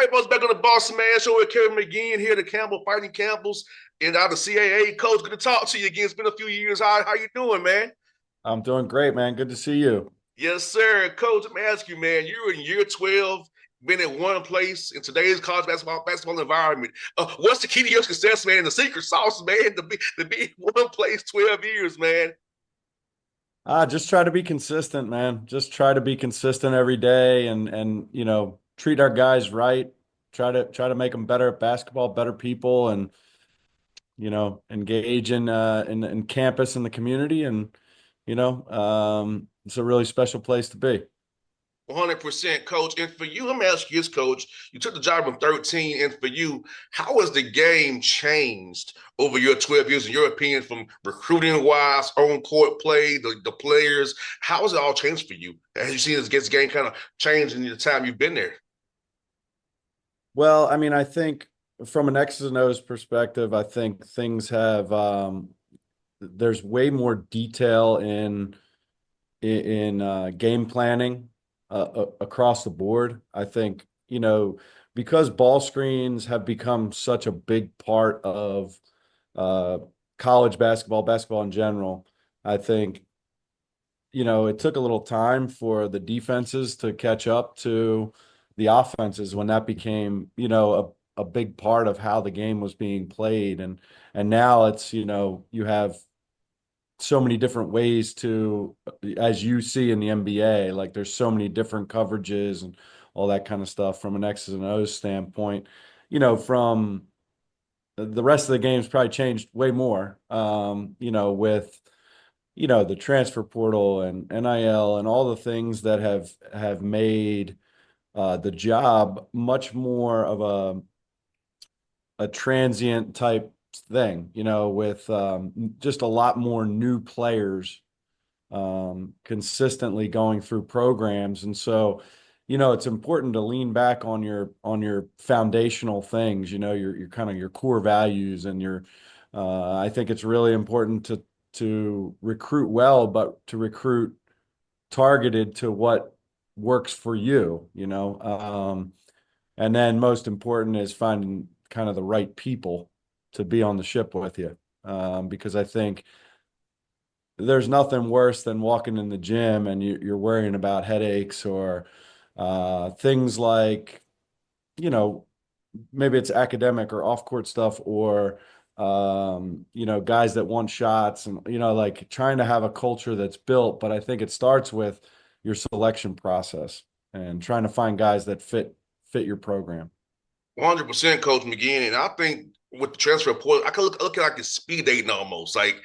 Hey, boys, back on the Bossman show with Kevin McGeehan here, the Campbell fighting Campbells, and out the CAA coach. Good to talk to you again. It's been a few years. How you doing, man? I'm doing great, man. Good to see you. Yes, sir. Coach, let me ask you, man. You're in year 12, been in one place in today's college basketball environment. What's the key to your success, man? The secret sauce, man, to be in one place 12 years, man. Just try to be consistent, man. Just try to be consistent every day and treat our guys right. Try to make them better at basketball, better people, and engage in campus and the community. And it's a really special place to be. 100%, coach. And for you, let me ask you this, coach. You took the job in 13, and for you, how has the game changed over your 12 years, in your opinion, from recruiting wise, on court play, the players? How has it all changed for you? As you seen this game kind of change in the time you've been there? Well, I mean, I think from an X's and O's perspective, I think things have there's way more detail in game planning across the board. I think, because ball screens have become such a big part of uh, college basketball, basketball in general. I think, it took a little time for the defenses to catch up to the offenses when that became, a big part of how the game was being played. And now it's, you have so many different ways to, as you see in the NBA, like there's so many different coverages and all that kind of stuff from an X's and O's standpoint. From the rest of the game's probably changed way more, with, the transfer portal and NIL and all the things that have made the job much more of a transient type thing, with just a lot more new players consistently going through programs. And so, it's important to lean back on your foundational things, your kind of your core values and your I think it's really important to recruit well, but to recruit targeted to what works for you, and then most important is finding kind of the right people to be on the ship with you. Because I think there's nothing worse than walking in the gym and you're worrying about headaches or things like, you know, maybe it's academic or off court stuff or, guys that want shots and, like trying to have a culture that's built. But I think it starts with your selection process and trying to find guys that fit your program. 100%, Coach McGeehan. And I think with the transfer portal, I can look at like a speed dating almost. Like,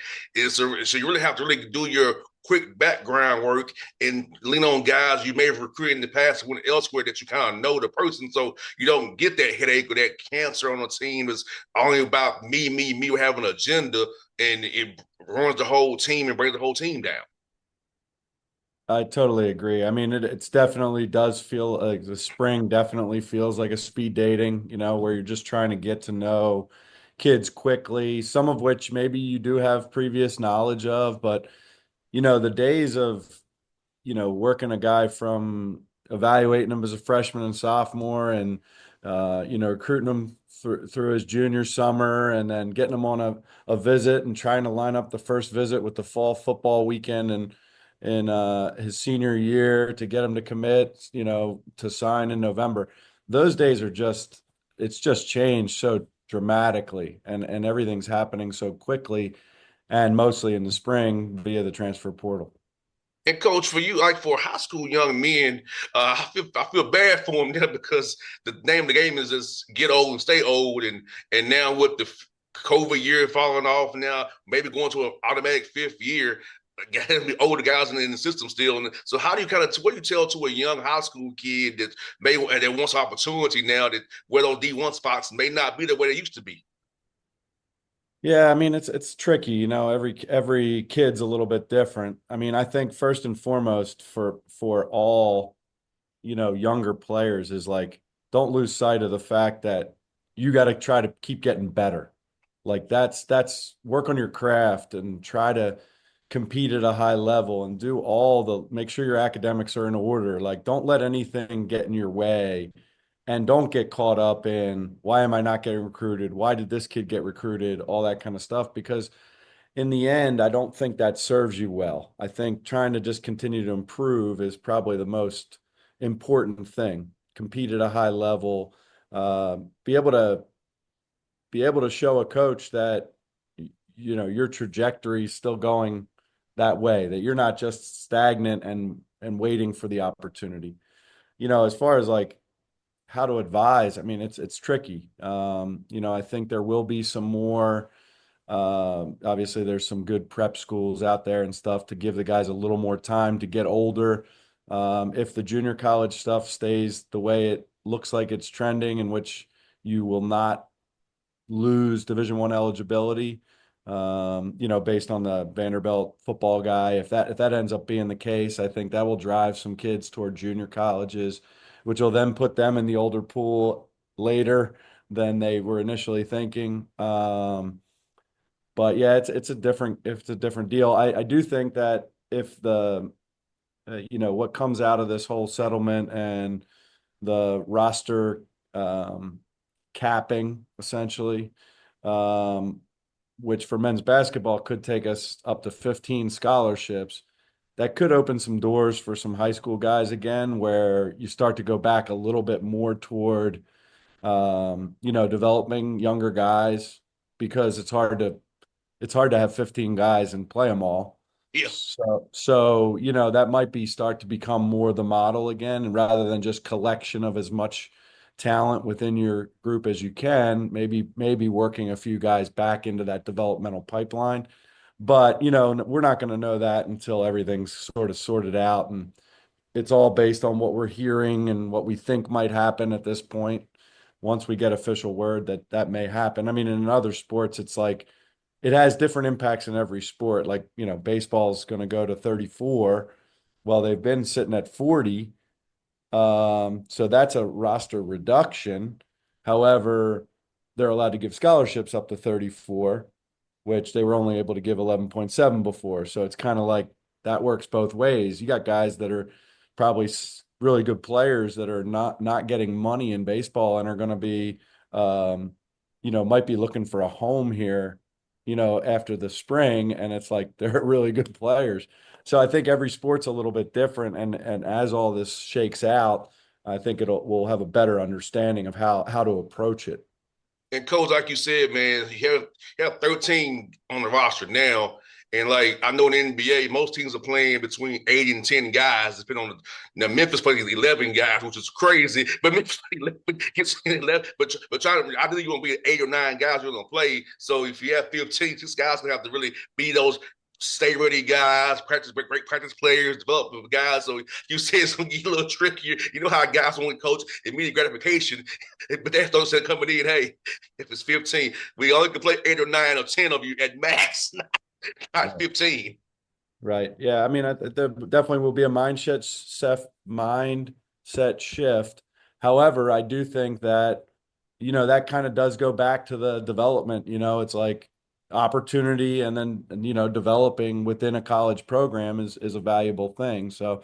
so you really have to really do your quick background work and lean on guys you may have recruited in the past when elsewhere that you kind of know the person, so you don't get that headache or that cancer on a team that's only about me. We have an agenda, and it ruins the whole team and brings the whole team down. I totally agree. I mean, it's definitely does feel like the spring definitely feels like a speed dating, where you're just trying to get to know kids quickly, some of which maybe you do have previous knowledge of, but the days of, working a guy from evaluating him as a freshman and sophomore and, recruiting him through his junior summer and then getting him on a visit and trying to line up the first visit with the fall football weekend and in his senior year to get him to commit, to sign in November. Those days are it's just changed so dramatically and everything's happening so quickly and mostly in the spring via the transfer portal. And coach, for you, like for high school young men, I feel bad for them now because the name of the game is just get old and stay old, and now with the COVID year falling off, now maybe going to an automatic fifth year, the older guys in the system still. And so, how do you kind of what do you tell to a young high school kid that wants opportunity now that where those D1 spots may not be the way they used to be? Yeah, I mean it's tricky, every kid's a little bit different. I mean, I think first and foremost for all, younger players is like don't lose sight of the fact that you got to try to keep getting better. Like that's work on your craft and try to compete at a high level and make sure your academics are in order. Like don't let anything get in your way and don't get caught up in why am I not getting recruited? Why did this kid get recruited? All that kind of stuff. Because in the end, I don't think that serves you well. I think trying to just continue to improve is probably the most important thing. Compete at a high level, uh, be able to be able to show a coach that your trajectory is still going that way, that you're not just stagnant and waiting for the opportunity. As far as like how to advise, I mean, it's tricky. I think there will be some more. Obviously, there's some good prep schools out there and stuff to give the guys a little more time to get older. If the junior college stuff stays the way it looks like it's trending, in which you will not lose Division I eligibility, based on the Vanderbilt football guy. If that ends up being the case, I think that will drive some kids toward junior colleges, which will then put them in the older pool later than they were initially thinking. But yeah, it's a different deal. I do think that if the what comes out of this whole settlement and the roster capping essentially, um, which for men's basketball could take us up to 15 scholarships. That could open some doors for some high school guys again, where you start to go back a little bit more toward, developing younger guys because it's hard to have 15 guys and play them all. Yeah. So that might be start to become more the model again, and rather than just collection of as much talent within your group as you can, maybe working a few guys back into that developmental pipeline. But, we're not going to know that until everything's sort of sorted out, and it's all based on what we're hearing and what we think might happen at this point. Once we get official word that that may happen. I mean, in other sports, it's like it has different impacts in every sport. Like, baseball's going to go to 34. Well, they've been sitting at 40. So that's a roster reduction. However, they're allowed to give scholarships up to 34, which they were only able to give 11.7 before. So it's kind of like that works both ways. You got guys that are probably really good players that are not getting money in baseball and are going to be, might be looking for a home here, after the spring. And it's like they're really good players. So I think every sport's a little bit different. And as all this shakes out, I think we'll have a better understanding of how to approach it. And coach, like you said, man, you have 13 on the roster now. And like I know in the NBA, most teams are playing between 8 and 10 guys, depending on now Memphis plays 11 guys, which is crazy. But Memphis 11 gets 11. But trying to, I think you're gonna be 8 or 9 guys you're gonna play. So if you have 15, these guys gonna have to really be those stay ready guys, great practice players, develop guys. So you say it's gonna get a little trickier. You know how guys want to coach immediate gratification, but that's those that coming in. Hey, if it's 15, we only can play 8 or 9 or 10 of you at max, not 15. Right. Yeah. I mean, there definitely will be a mindset shift. However, I do think that, that kind of does go back to the development. It's like opportunity, and then, developing within a college program is a valuable thing. So,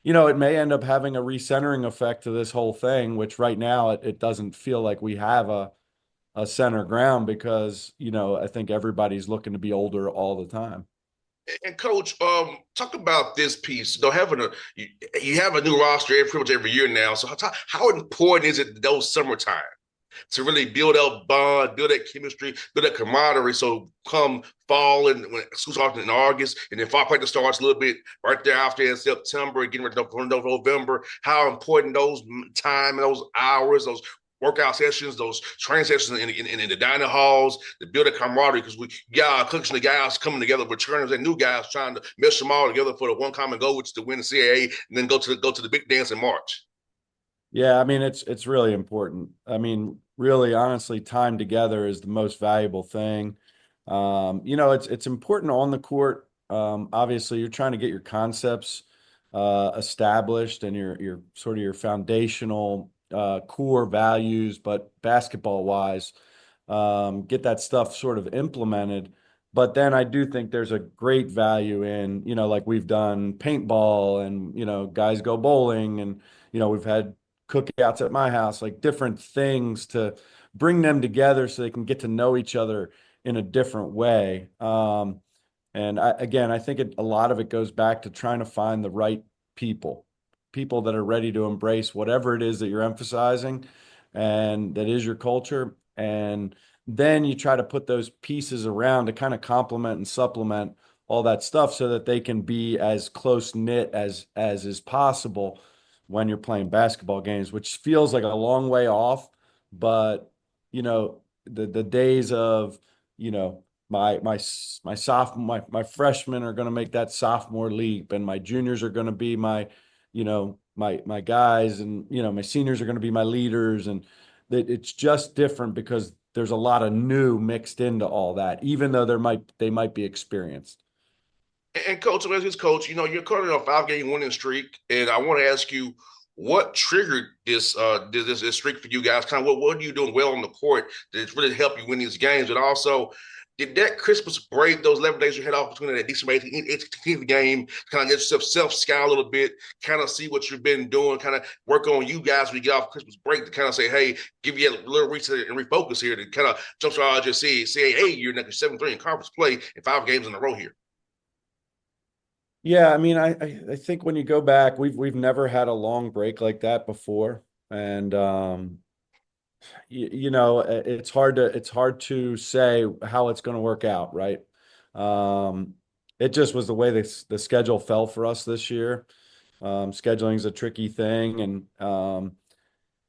it may end up having a recentering effect to this whole thing, which right now it doesn't feel like we have a center ground because, I think everybody's looking to be older all the time. And coach, talk about this piece. Having you have a new roster pretty much every year now. So how important is it those summertime to really build up bond, build that chemistry, build that camaraderie? So come fall and when school starts in August, and then fall practice starts a little bit right there after in September, getting ready for November. How important those time and those hours, those workout sessions, those training sessions in the dining halls, to build a camaraderie because we got a collection of guys coming together, returners and new guys trying to mesh them all together for the one common goal, which is to win the CAA and then go to the big dance in March. Yeah, I mean it's really important. I mean, really, honestly, time together is the most valuable thing. It's important on the court. Obviously, you're trying to get your concepts established and your sort of your foundational core values, but basketball wise, get that stuff sort of implemented. But then I do think there's a great value in, like we've done paintball and, guys go bowling and, we've had cookouts at my house, like different things to bring them together so they can get to know each other in a different way. And again, I think a lot of it goes back to trying to find the right people, people that are ready to embrace whatever it is that you're emphasizing and that is your culture. And then you try to put those pieces around to kind of complement and supplement all that stuff so that they can be as close knit as is possible when you're playing basketball games, which feels like a long way off, but the days of, you know, my freshmen are going to make that sophomore leap, and my juniors are going to be my guys, and my seniors are going to be my leaders, and that it's just different because there's a lot of new mixed into all that, even though they might be experienced. And coach, as his coach, you're currently on a 5 game winning streak, and I want to ask you what triggered this streak for you guys. Kind of what are you doing well on the court that's really helped you win these games, and also did that Christmas break, those 11 days you had off between that December 18th game, kind of get yourself self-scout a little bit, kind of see what you've been doing, kind of work on you guys when you get off Christmas break to kind of say, hey, give you a little reset and refocus here to kind of jumpstart just say, hey, you're next 7-3 in conference play in 5 games in a row here. Yeah, I mean, I think when you go back, we've never had a long break like that before, and it's hard to say how it's going to work out, right? Um, it just was the way the schedule fell for us this year. Scheduling is a tricky thing, and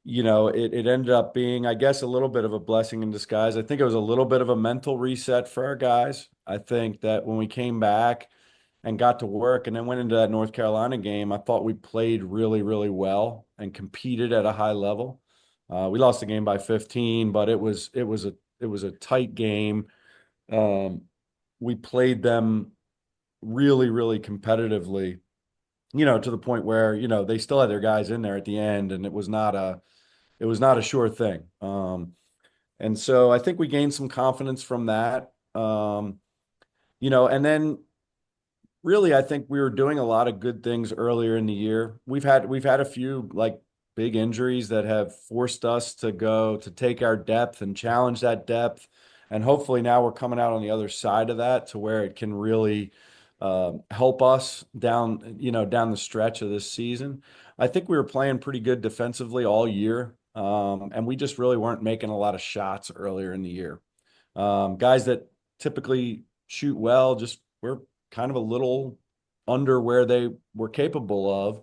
it ended up being, I guess, a little bit of a blessing in disguise. I think it was a little bit of a mental reset for our guys. I think that when we came back and got to work and then went into that North Carolina game, I thought we played really, really well and competed at a high level. We lost the game by 15, but it was a tight game. Um, we played them really, really competitively, to the point where, they still had their guys in there at the end, and it was not a sure thing. And so I think we gained some confidence from that. And then really, I think we were doing a lot of good things earlier in the year. We've had a few like big injuries that have forced us to take our depth and challenge that depth. And hopefully now we're coming out on the other side of that to where it can really help us down the stretch of this season. I think we were playing pretty good defensively all year. And we just really weren't making a lot of shots earlier in the year. Guys that typically shoot well just were kind of a little under where they were capable of.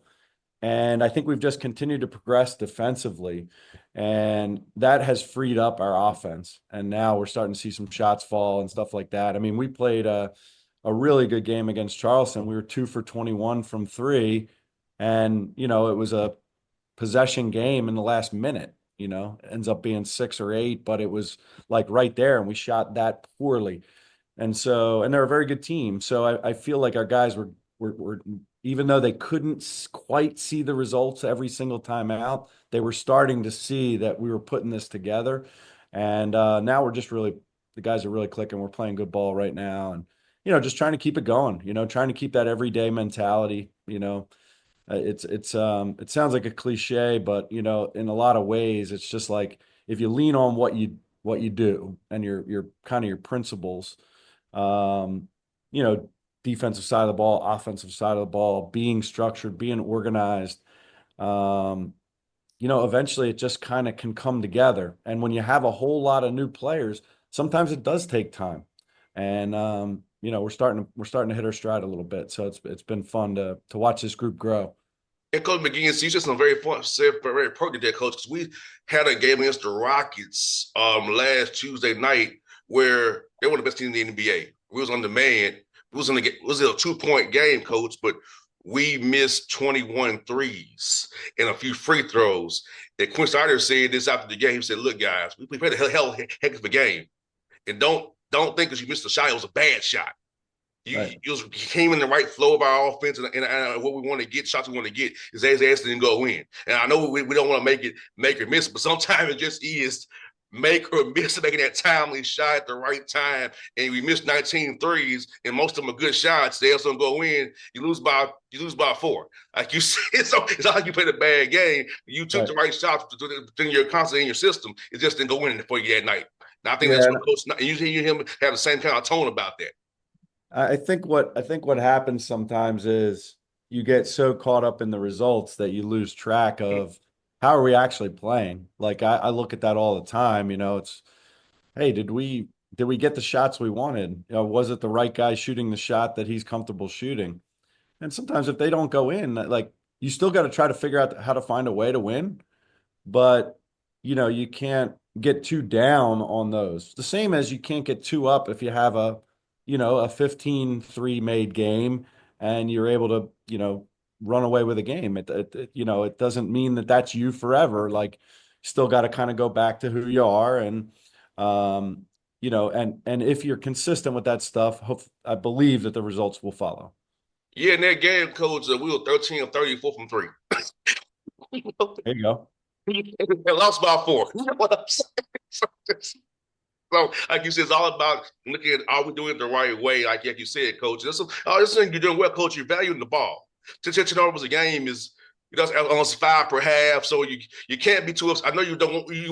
And I think we've just continued to progress defensively. And that has freed up our offense. And now we're starting to see some shots fall and stuff like that. I mean, we played a really good game against Charleston. We were 2 for 21 from three. And, it was a possession game in the last minute. It ends up being 6 or 8, but it was like right there. And we shot that poorly. And they're a very good team. So I feel like our guys were even though they couldn't quite see the results every single time out, they were starting to see that we were putting this together. And now the guys are really clicking. We're playing good ball right now, and just trying to keep it going. Trying to keep that everyday mentality. It sounds like a cliche, but in a lot of ways, it's just like if you lean on what you do and your kind of your principles, um, you know, defensive side of the ball, offensive side of the ball, being structured, being organized. Um, Eventually it just kind of can come together. And when you have a whole lot of new players, sometimes it does take time. And we're starting to hit our stride a little bit. So it's been fun to watch this group grow. And Coach McGeehan, you said something very fun, said very pertinent there, Coach, because we had a game against the Rockets last Tuesday night where they were the best team in the NBA. We was on demand. It was a 2-point game, Coach, but we missed 21 threes and a few free throws. And Quinn Snyder said this after the game. He said, "Look, guys, we played a heck of a game, and don't think because you missed a shot, it was a bad shot. Right. You came in the right flow of our offense, and what we want to get, shots we want to get, is ass didn't go in. And I know we don't want to make it miss, but sometimes it just is make or miss making that timely shot at the right time, and we miss 19 threes, and most of them are good shots, they also go in, you lose by 4. Like you said, so it's not like you played a bad game. You took Right. the right shots within your constantly in your system. It just didn't go in for you that night. And I think that's Yeah, what Coach. You hear him have the same kind of tone about that. I think what happens sometimes is you get so caught up in the results that you lose track of how are we actually playing. Like I look at that all the time. It's hey, did we get the shots we wanted? Was it the right guy shooting the shot that he's comfortable shooting? And sometimes if they don't go in, like you still got to try to figure out how to find a way to win. But you can't get too down on those. The same as you can't get too up if you have a 15-3 made game and you're able to, run away with a game. It doesn't mean that that's you forever. Like, still got to kind of go back to who you are um, and if you're consistent with that stuff, I believe that the results will follow. Yeah, in that game, Coach, we were 13 of 34 from three. There you go. And lost by 4. You know what I'm saying? So, like you said, it's all about looking at are we doing it the right way? Like you said, Coach. This thing you're doing well, Coach. You're valuing the ball. 10 turnovers a game is almost 5 per half. So you can't be too upset. I know you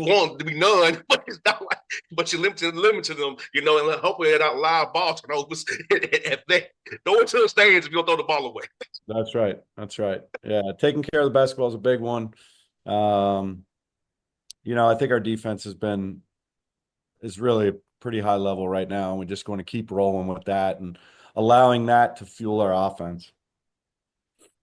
want to be none, but it's not like but you limit to them, and hopefully they're not live ball turnovers. If they throw it to the stands if you don't throw the ball away. That's right. That's right. Yeah, taking care of the basketball is a big one. Um, I think our defense is really a pretty high level right now, and we're just going to keep rolling with that and allowing that to fuel our offense.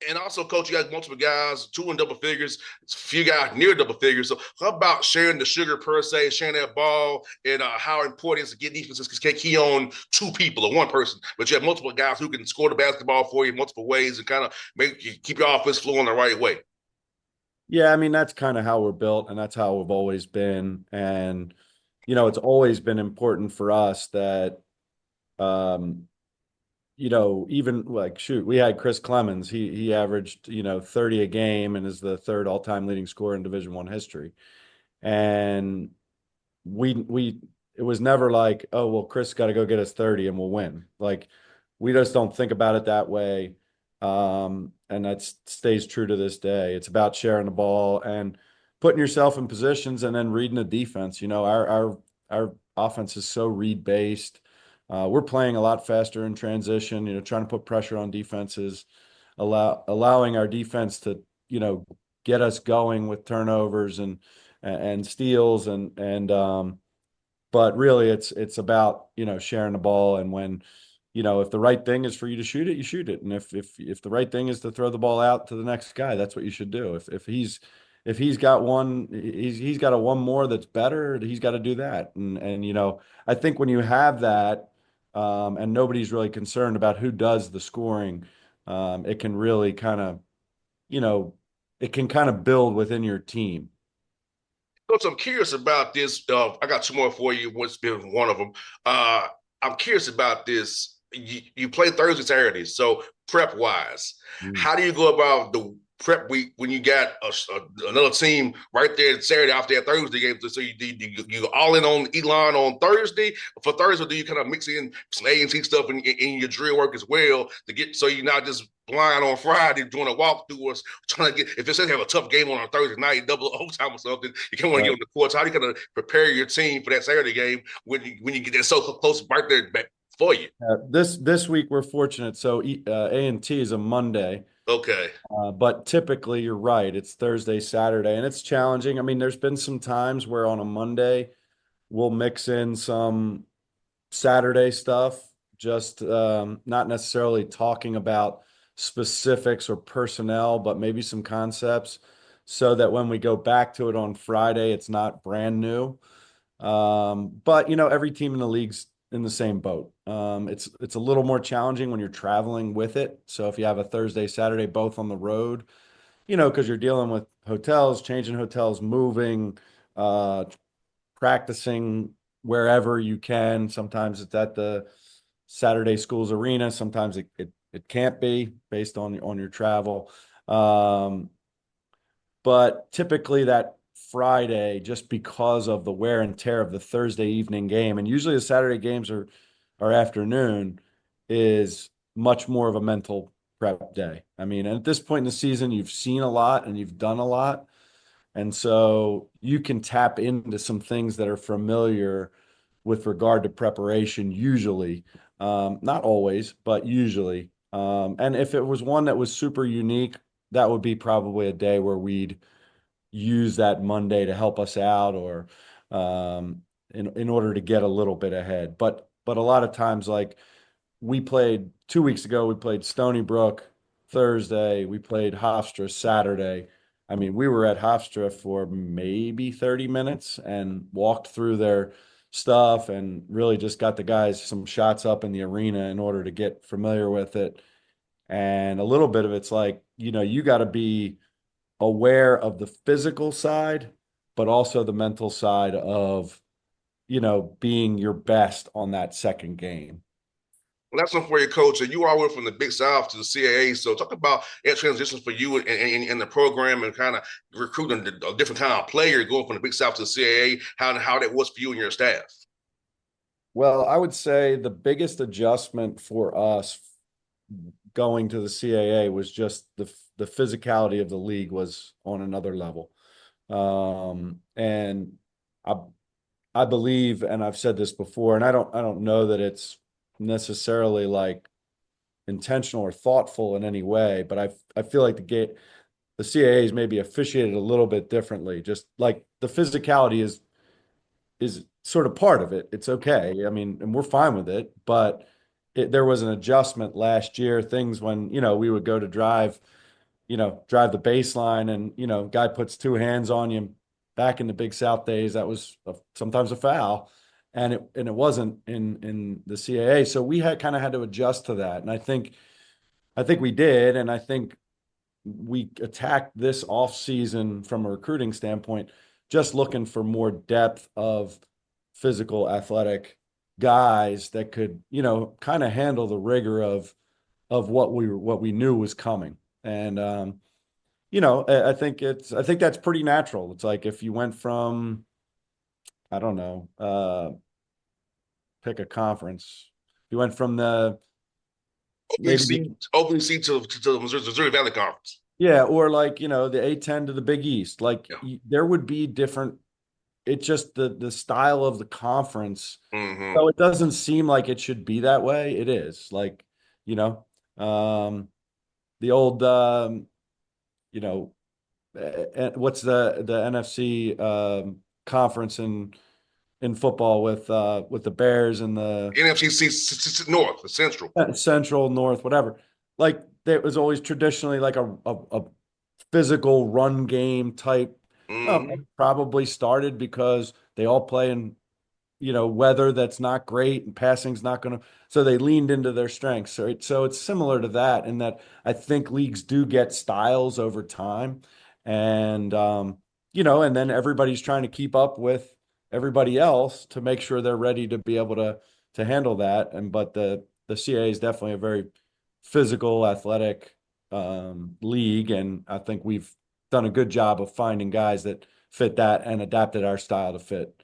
And also, coach, you got multiple guys, 2 in double figures, a few guys near double figures. So, how about sharing the sugar per se, sharing that ball, and how important it is to get defenses because can't key on 2 people or 1 person, but you have multiple guys who can score the basketball for you in multiple ways and kind of make you keep your offense flowing the right way. Yeah, I mean, that's kind of how we're built, and that's how we've always been. And, it's always been important for us that, um, even like shoot, we had Chris Clemens. He averaged, 30 a game and is the third all-time leading scorer in Division I history. And we it was never like, oh, well, Chris got to go get us 30 and we'll win. Like we just don't think about it that way. And that stays true to this day. It's about sharing the ball and putting yourself in positions and then reading the defense. Our offense is so read based. We're playing a lot faster in transition, trying to put pressure on defenses, allowing our defense to, get us going with turnovers and steals but really it's about, sharing the ball. And when, if the right thing is for you to shoot it, you shoot it. And if the right thing is to throw the ball out to the next guy, that's what you should do. If he's got he's got a one more that's better, he's got to do that. And I think when you have that, and nobody's really concerned about who does the scoring, it can really kind of, you know, it can kind of build within your team. Coach, I'm curious about this. I got 2 more for you. What's been one of them? I'm curious about this. You play Thursday, Saturdays, so prep wise, Mm. how do you go about the prep week when you got another team right there Saturday after that Thursday game? So you all in on Elon on Thursday for Thursday. Do you kind of mix in some A&T stuff in your drill work as well to get so you're not just blind on Friday doing a walkthrough or trying to get if it says have a tough game on a Thursday night, double overtime or something, you can't want to get Right. on the court. So how do you kind of prepare your team for that Saturday game when you get that so close right there back for you? This week we're fortunate. So A&T is a Monday, Okay. but typically you're right. It's Thursday, Saturday, and it's challenging. I mean, there's been some times where on a Monday we'll mix in some Saturday stuff, just not necessarily talking about specifics or personnel, but maybe some concepts so that when we go back to it on Friday, it's not brand new. But every team in the league's in the same boat. It's a little more challenging when you're traveling with it. So if you have a Thursday, Saturday, both on the road, because you're dealing with hotels, changing hotels, moving, uh, practicing wherever you can. Sometimes it's at the Saturday schools arena. Sometimes it can't be based on your travel. But typically that Friday just because of the wear and tear of the Thursday evening game. And usually the Saturday games are afternoon, is much more of a mental prep day. I mean, at this point in the season, you've seen a lot and you've done a lot. And so you can tap into some things that are familiar with regard to preparation, usually. Not always, but usually. And if it was one that was super unique, that would be probably a day where we'd use that Monday to help us out, or in order to get a little bit ahead. But a lot of times, like we played 2 weeks ago, we played Stony Brook Thursday, we played Hofstra Saturday. I mean, we were at Hofstra for maybe 30 minutes and walked through their stuff and really just got the guys some shots up in the arena in order to get familiar with it. And a little bit of it's like, you got to be aware of the physical side, but also the mental side of, being your best on that second game. Well, that's something for your coach. And you all went from the Big South to the CAA. So talk about that transition for you in the program and kind of recruiting a different kind of player going from the Big South to the CAA, how that was for you and your staff. Well, I would say the biggest adjustment for us going to the CAA was just the physicality of the league was on another level. And I believe, and I've said this before, and I don't know that it's necessarily like intentional or thoughtful in any way, but I feel like the CAA is maybe officiated a little bit differently. Just like the physicality is sort of part of it. It's okay. I mean, and we're fine with it, but there was an adjustment last year. Things when, we would go to drive the baseline and, guy puts two hands on you. Back in the Big South days, that was sometimes a foul, and it wasn't in the CAA. So we had to adjust to that. And I think we did. And I think we attacked this off season from a recruiting standpoint, just looking for more depth of physical athletic guys that could, handle the rigor of what we knew was coming. And I think that's pretty natural. It's like if you went from, I don't know, pick a conference. You went from the maybe OVC to the Missouri Valley Conference. yeah, or like the A10 to the Big East. Like Yeah. there would be different. It's just the style of the conference. Mm-hmm. So it doesn't seem like it should be that way. It is like, the old, what's the NFC conference in football with the Bears and the NFC North, the Central. Central, North, whatever. Like there was always traditionally like a physical run game type. Well, Mm-hmm. it probably started because they all play in weather that's not great and passing's not going to. So they leaned into their strengths. So it's similar to that in that I think leagues do get styles over time, and and then everybody's trying to keep up with everybody else to make sure they're ready to be able to handle that. And but the CAA is definitely a very physical, athletic league, and I think we've done a good job of finding guys that fit that and adapted our style to fit.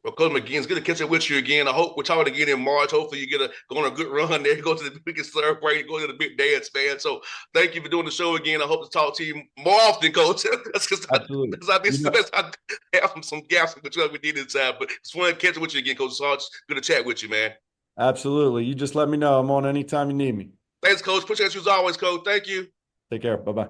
Well, Coach McGeehan, it's good to catch up with you again. I hope we're talking again in March. Hopefully, you go on a good run there. Go to the biggest celebrate, go to the big dance, man. So, thank you for doing the show again. I hope to talk to you more often, Coach. That's because Absolutely. I have some gaps in between we did inside. But it's fun catching with you again, Coach. So it's good to chat with you, man. Absolutely. You just let me know. I'm on anytime you need me. Thanks, Coach. Appreciate you as always, Coach. Thank you. Take care. Bye bye.